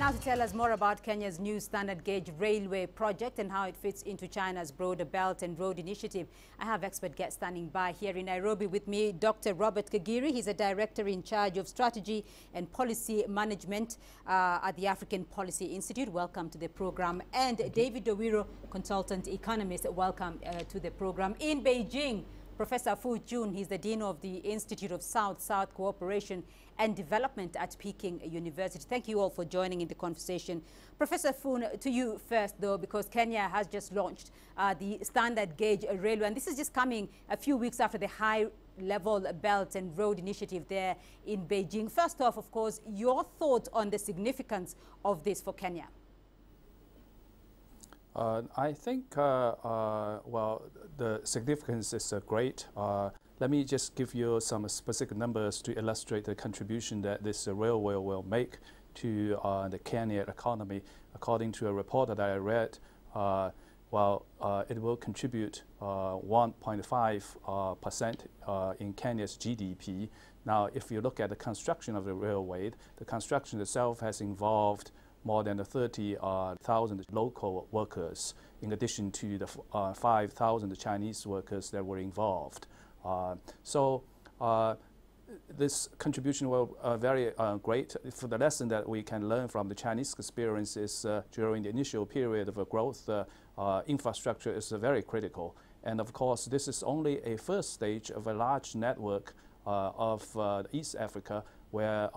Now to tell us more about Kenya's new standard gauge railway project and how it fits into China's broader Belt and Road Initiative, I have expert guests standing by here in Nairobi with me, Dr. Robert Kagiri. He's a director in charge of strategy and policy management at the African Policy Institute. Welcome to the program. And David Owiro, consultant economist. Welcome to the program. In Beijing, Professor Fu Jun, he's the Dean of the Institute of South-South Cooperation and Development at Peking University. Thank you all for joining in the conversation. Professor Fu, to you first, though, because Kenya has just launched the standard gauge railway, and this is just coming a few weeks after the high-level Belt and Road Initiative there in Beijing. First off, of course, your thoughts on the significance of this for Kenya? I think, well, the significance is great. Let me just give you some specific numbers to illustrate the contribution that this railway will make to the Kenya economy. According to a report that I read, it will contribute 1.5% in Kenya's GDP. Now, if you look at the construction of the railway, the construction itself has involved more than 30,000 local workers, in addition to the 5,000 Chinese workers that were involved. This contribution will very great. For the lesson that we can learn from the Chinese experience is during the initial period of growth, infrastructure is very critical. And of course, this is only a first stage of a large network of East Africa where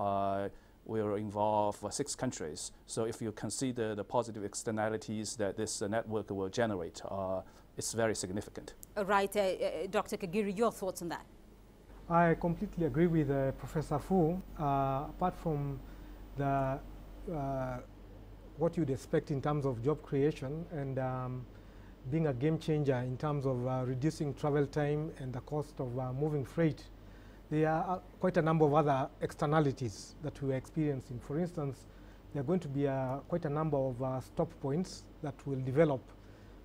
will involve 6 countries. So if you consider the positive externalities that this network will generate, it's very significant. Right, Dr. Kagiri, your thoughts on that? I completely agree with Professor Fu. Apart from the what you'd expect in terms of job creation and being a game changer in terms of reducing travel time and the cost of moving freight, there are quite a number of other externalities that we are experiencing. For instance, there are going to be quite a number of stop points that will develop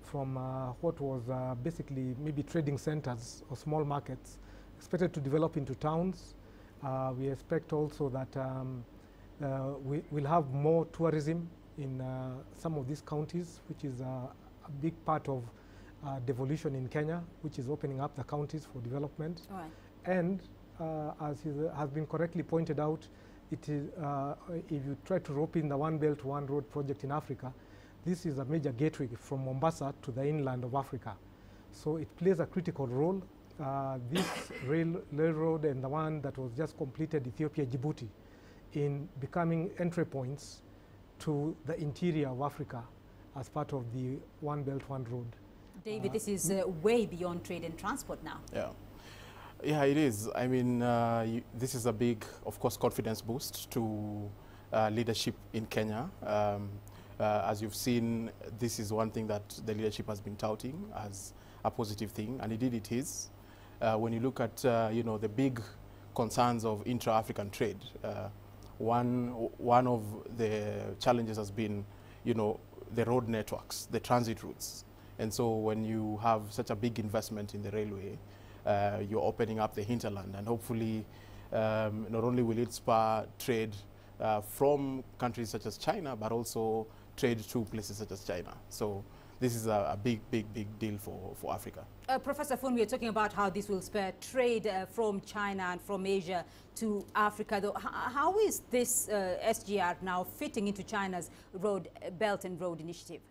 from what was basically maybe trading centers or small markets, expected to develop into towns. We expect also that we'll have more tourism in some of these counties, which is a big part of devolution in Kenya, which is opening up the counties for development. All right. And as has been correctly pointed out, it is, if you try to rope in the One Belt, One Road project in Africa, this is a major gateway from Mombasa to the inland of Africa. So it plays a critical role. This railroad and the one that was just completed, Ethiopia-Djibouti, in becoming entry points to the interior of Africa as part of the One Belt, One Road. David, this is way beyond trade and transport now. Yeah, it is. I mean, this is a big, of course, confidence boost to leadership in Kenya. As you've seen, this is one thing that the leadership has been touting as a positive thing, and indeed it is. When you look at, you know, the big concerns of intra-African trade, one of the challenges has been, you know, the road networks, the transit routes. And so when you have such a big investment in the railway, you're opening up the hinterland, and hopefully not only will it spur trade from countries such as China, but also trade to places such as China. So this is a big deal for Africa. Professor Fun, we are talking about how this will spur trade from China and from Asia to Africa. Though, how is this SGR now fitting into China's Belt and Road Initiative?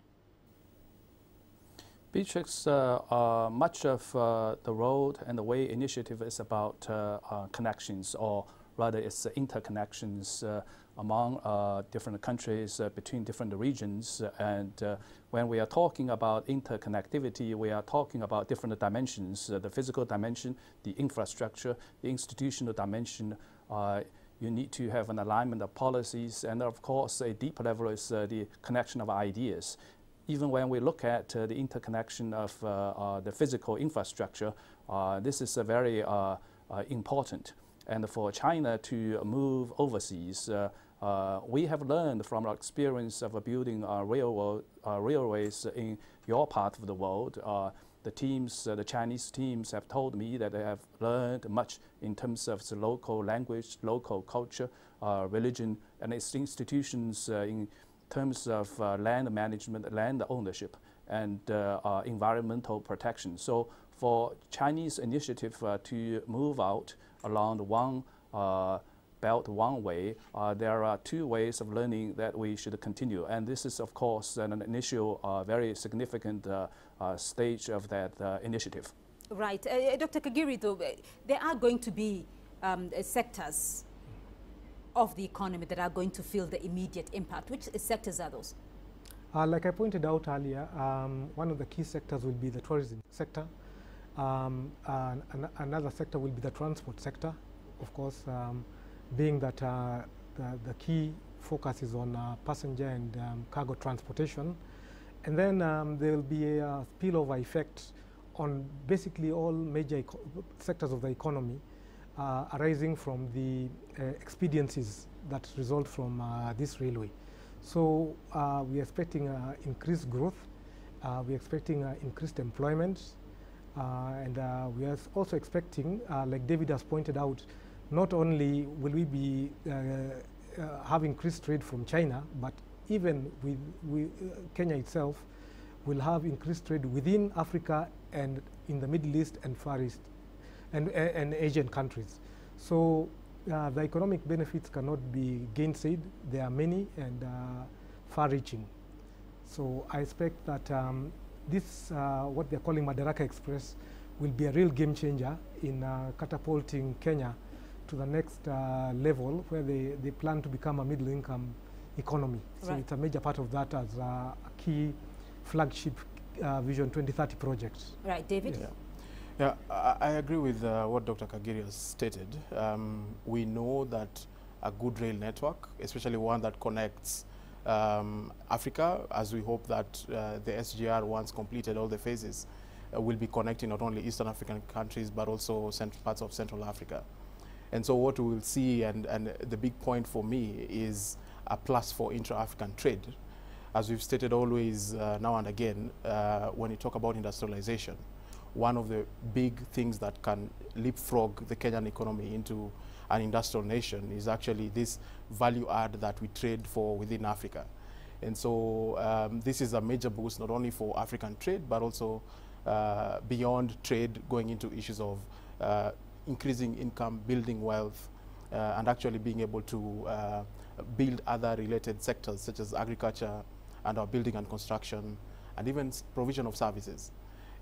Beatrix, much of the road and the way initiative is about connections, or rather it's interconnections among different countries, between different regions. And when we are talking about interconnectivity, we are talking about different dimensions, the physical dimension, the infrastructure, the institutional dimension. You need to have an alignment of policies, and of course a deep level is the connection of ideas. Even when we look at the interconnection of the physical infrastructure, this is very important. And for China to move overseas, we have learned from our experience of building railways in your part of the world the teams, the Chinese teams have told me that they have learned much in terms of the local language, local culture, religion, and its institutions in terms of land management, land ownership, and environmental protection. So for Chinese initiative to move out along the one Belt One Way, there are two ways of learning that we should continue. And this is, of course, an initial, very significant stage of that initiative. Right. Dr. Kagiri, though, there are going to be sectors of the economy that are going to feel the immediate impact. Which sectors are those? Like I pointed out earlier, one of the key sectors will be the tourism sector. Another sector will be the transport sector, of course, being that the key focus is on passenger and cargo transportation. And then there will be a spillover effect on basically all major sectors of the economy arising from the expediencies that result from this railway. So we are expecting increased growth, we are expecting increased employment, and we are also expecting, like David has pointed out, not only will we be have increased trade from China, but even with Kenya itself will have increased trade within Africa and in the Middle East and Far East and Asian countries. So the economic benefits cannot be gainsaid. There are many and far-reaching. So I expect that this, what they're calling Madaraka Express, will be a real game changer in catapulting Kenya to the next level, where they plan to become a middle-income economy. So it's a major part of that as a key flagship Vision 2030 project. Right, David? Yeah, I agree with what Dr. Kagiri has stated. We know that a good rail network, especially one that connects Africa, as we hope that the SGR, once completed all the phases, will be connecting not only Eastern African countries, but also parts of Central Africa. And so what we will see, and the big point for me, is a plus for intra-African trade. As we've stated always now and again, when you talk about industrialization, one of the big things that can leapfrog the Kenyan economy into an industrial nation is actually this value add that we trade for within Africa. And so this is a major boost not only for African trade, but also beyond trade, going into issues of increasing income, building wealth, and actually being able to build other related sectors such as agriculture and our building and construction, and even provision of services.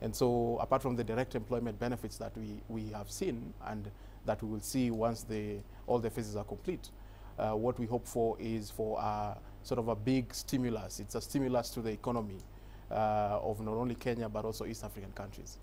And so apart from the direct employment benefits that we have seen and that we will see once all the phases are complete, what we hope for is for sort of a big stimulus. It's a stimulus to the economy of not only Kenya, but also East African countries.